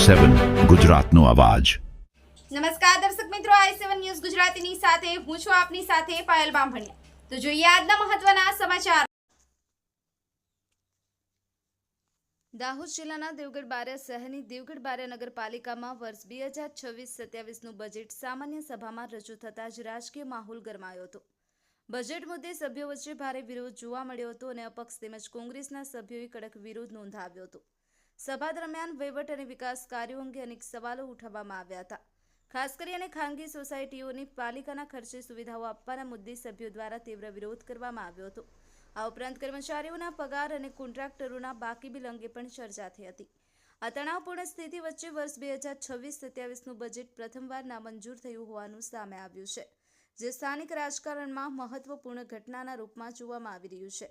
i7 ગુજરાતનો અવાજ। નમસ્કાર દર્શક મિત્રો, i7 ન્યૂઝ ગુજરાતીની સાથે હું છું આપની સાથે પાયલ બામભણિયા। તો જોઈએ આજના મહત્વના સમાચાર। દાહોદ જિલ્લાના દેવગઢ બારિયા શહેરની દેવગઢ બારિયા નગરપાલિકામાં વર્ષ 2026-27નું બજેટ સામાન્ય સભામાં રજૂ થતાં જ રાજકીય માહોલ ગરમાયો હતો। બજેટ મુદ્દે સભ્યો વચ્ચે ભારે વિરોધ જોવા મળ્યો હતો અને અપક્ષ તેમજ કોંગ્રેસના સભ્યોએ કડક વિરોધ નોંધાવ્યો હતો। સભા દરમિયાન વહીવટ અને વિકાસ કાર્યો અંગે અનેક સવાલો ઉઠાવવામાં આવ્યા હતા। ખાસ કરીને ખાનગી સોસાયટીઓની પાલિકાના ખર્ચે સુવિધાઓ આપવાના મુદ્દે સભ્યો દ્વારા તીવ્ર વિરોધ કરવામાં આવ્યો હતો। આ ઉપરાંત કર્મચારીઓના પગાર અને કોન્ટ્રાક્ટરોના બાકી બિલ અંગે પણ ચર્ચા થઈ હતી। આ તણાવપૂર્ણ સ્થિતિ વચ્ચે વર્ષ 2026-27નું બજેટ પ્રથમવાર નામંજૂર થયું હોવાનું સામે આવ્યું છે, જે સ્થાનિક રાજકારણમાં મહત્વપૂર્ણ ઘટનાના રૂપમાં જોવામાં આવી રહ્યું છે।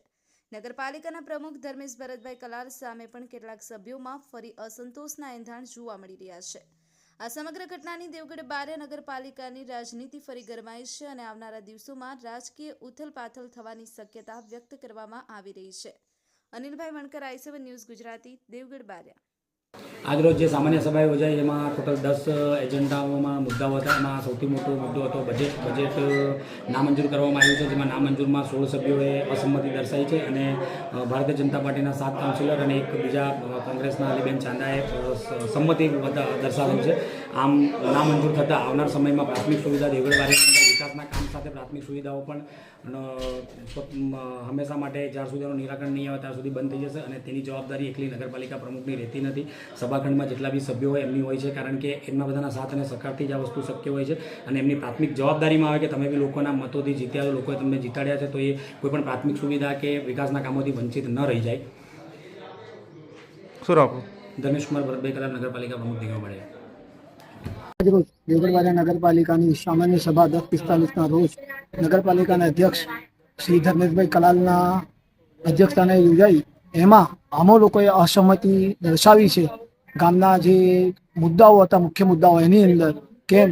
નગરપાલિકાના પ્રમુખ ધર્મેશ ભરતભાઈ કલાલ સામે પણ કેટલાક સભ્યોમાં ફરી અસંતોષના એંધાણ જોવા મળી રહ્યા છે। આ સમગ્ર ઘટનાની દેવગઢ બારિયા નગરપાલિકાની રાજનીતિ ફરી ગરમાઈ છે અને આવનારા દિવસોમાં રાજકીય ઉથલપાથલ થવાની શક્યતા વ્યક્ત કરવામાં આવી રહી છે। અનિલભાઈ વણકર, i7 ન્યૂઝ ગુજરાતી, દેવગઢ બારિયા। આજરોજ જે સામાન્ય સભા યોજાઈ એમાં ટોટલ 10 એજન્ડાઓમાં મુદ્દાઓ હતા। એમાં સૌથી મોટો મુદ્દો હતો બજેટ નામંજૂર કરવામાં આવ્યું છે, જેમાં નામંજૂરમાં 16 સભ્યોએ અસંમતિ દર્શાવી છે અને ભારતીય જનતા પાર્ટીના 7 કાઉન્સિલર અને એક બીજા કોંગ્રેસના અલીબેન ચાંદાએ સંમતિ દર્શાવેલ છે। આમ નામંજૂર થતાં આવનાર સમયમાં પ્રાથમિક સુવિધા દેવગઢ બારિયા વિકાસના કામ સાથે પ્રાથમિક સુવિધાઓ પણ હંમેશા માટે જ્યાં સુધીનું નિરાકરણ નહીં આવે ત્યાં સુધી બંધ થઈ જશે અને તેની જવાબદારી એકલી નગરપાલિકા પ્રમુખની રહેતી નથી। સભાખંડમાં જેટલા બી સભ્યો હોય એમની હોય છે, કારણ કે એમના બધાના સાથ અને સહકારથી જ આ વસ્તુ શક્ય હોય છે અને એમની પ્રાથમિક જવાબદારીમાં આવે કે તમે બી લોકોના મતોથી જીત્યા, લોકોએ તમને જીતાડ્યા છે, તો એ કોઈ પણ પ્રાથમિક સુવિધા કે વિકાસના કામોથી વંચિત ન રહી જાય। શું રાખો? ધર્મેશ કુમાર ભરતભાઈ કલાલ, નગરપાલિકા પ્રમુખ દેવગઢ બારિયા। આજરોજ દેવગઢ બારિયા નગરપાલિકાની સામાન્ય સભા 10:45ના રોજ નગરપાલિકાના અધ્યક્ષ શ્રી ધર્મેશભાઈ કલાલના અધ્યક્ષસ્થાને યોજાઈ। એમાં આમો લોકોએ અસહમતિ દર્શાવી છે। ગામના જે મુદ્દાઓ હતા, મુખ્ય મુદ્દાઓ, એની અંદર કેમ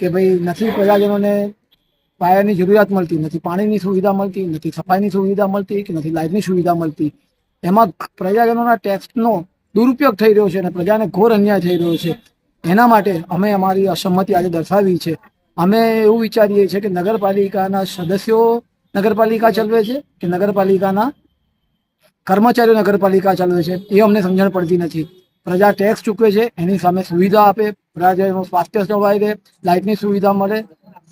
કે ભાઈ નથી પ્રજાજનોને પાયાની જરૂરિયાત મળતી, નથી પાણીની સુવિધા મળતી, નથી સફાઈની સુવિધા મળતી કે નથી લાઇટની સુવિધા મળતી। એમાં પ્રજાજનોના ટેક્સનો દુરુપયોગ થઈ રહ્યો છે અને પ્રજાને ઘોર અન્યાય થઈ રહ્યો છે। એના માટે અમે અમારી અસંમતિ આજે દર્શાવી છે। અમે એવું વિચારીએ છીએ કે નગરપાલિકાના સદસ્યો નગરપાલિકા ચલાવે છે કે નગરપાલિકાના કર્મચારીઓ નગરપાલિકા ચલાવે છે, એ અમને સમજણ પડતી નથી। પ્રજા ટેક્સ ચૂકવે છે, એની સામે સુવિધા આપે, પ્રજાનું સ્વાસ્થ્ય જળવાઈ રહે, લાઇટની સુવિધા મળે।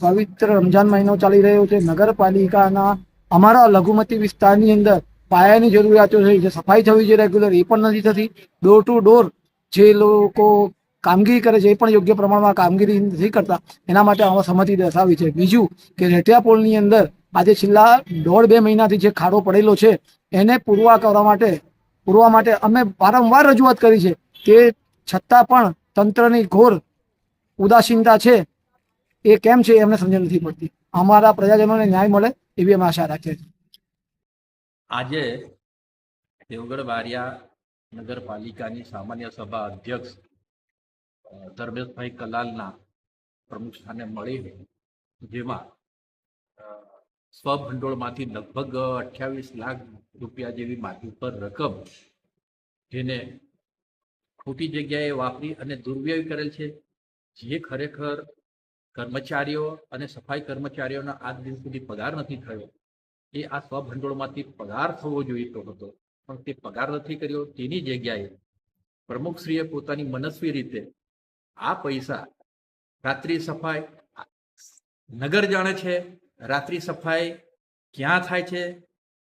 પવિત્ર રમજાન મહિનો ચાલી રહ્યો છે, નગરપાલિકાના અમારા લઘુમતી વિસ્તારની અંદર પાયાની જરૂરિયાતો છે, જે સફાઈ થવી છે રેગ્યુલર, એ પણ નથી થતી। ડોર ટુ ડોર જે લોકો કામગીરી કરે છે એ પણ યોગ્ય પ્રમાણમાં કામગીરી નથી કરતા। એના માટે અમે સંમતિ દર્શાવી છે। બીજું કે રેટિયા પોલની અંદર આજે છેલ્લા 1.5-2 મહિનાથી જે ખાડો પડેલો છે એને પૂરવા માટે અમે વારંવાર રજૂઆત કરી છે, તે છતાં પણ તંત્રની ઘોર ઉદાસીનતા છે। એ કેમ છે એમને સમજણ નથી પડતી। અમારા પ્રજાજનોને ન્યાય મળે એવી અમે આશા રાખીએ છીએ। આજે દેવગઢ બારિયા નગરપાલિકાની સામાન્ય સભા અધ્યક્ષ ધર્મેશભાઈ કલાલના પ્રમુખ સ્થાને મળી, જેમાં સ્વભંડોળમાંથી લગભગ 28 લાખ રૂપિયા જેવી માથું પર રકમ જેને ખોટી જગ્યાએ વાપરી અને દુર્વ્યય કરેલ છે, જે ખરેખર કર્મચારીઓ અને સફાઈ કર્મચારીઓના આજ દિન સુધી પગાર નથી થયો, એ આ સ્વભંડોળમાંથી પગાર થવો જોઈતો હતો પણ તે પગાર નથી કર્યો। તેની જગ્યાએ પ્રમુખશ્રીએ પોતાની મનસ્વી રીતે આ પૈસા રાત્રિ સફાઈ, નગર જાણે છે રાત્રિ સફાઈ ક્યાં થાય છે,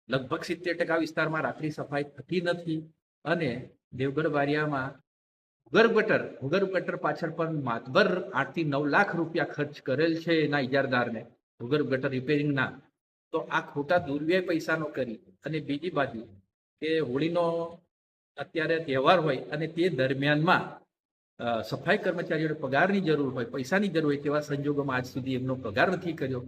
લગભગ 70% વિસ્તારમાં રાત્રિ સફાઈ થતી નથી અને દેવગઢ બારિયામાં ભૂગર્ભ ગટર પાછળ પણ માતબર 8 થી 9 લાખ રૂપિયા ખર્ચ કરેલ છે એના ઇજારદારને ભૂગર્ભ ગટર રિપેરિંગના। તો આ ખોટા દુર્વ્યય પૈસાનો કરી અને બીજી બાજુ કે હોળીનો અત્યારે તહેવાર હોય અને તે દરમિયાનમાં સફાઈ કર્મચારીઓને પગારની જરૂર હોય, પૈસાની જરૂર હોય, તેવા સંજોગોમાં આજ સુધી એમનો પગાર નથી કર્યો,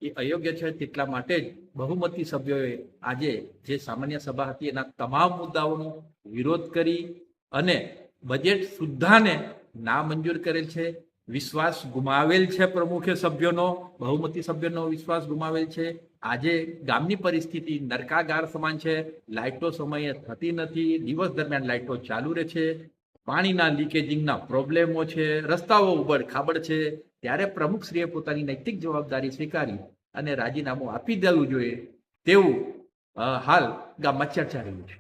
એ અયોગ્ય છે। તેટલા માટે જ બહુમતી સભ્યોએ આજે જે સામાન્ય સભા હતી એના તમામ મુદ્દાઓનો વિરોધ કરી અને બજેટ સુદ્ધાને નામંજૂર કરેલ છે। વિશ્વાસ ગુમાવેલ છે પ્રમુખે સભ્યોનો, બહુમતી સભ્યોનો વિશ્વાસ ગુમાવેલ છે। આજે ગામની પરિસ્થિતિ નરકાગાર સમાન છે। લાઇટો સમયે થતી નથી, દિવસ દરમિયાન લાઇટો ચાલુ રહે છે, પાણીના લીકેજિંગના પ્રોબ્લેમો છે, રસ્તાઓ ઉબડ ખાબડ છે, ત્યારે પ્રમુખશ્રીએ પોતાની નૈતિક જવાબદારી સ્વીકારી અને રાજીનામું આપી દેવું જોઈએ તેવું હાલ ગામમાં ચર્ચા રહ્યું છે.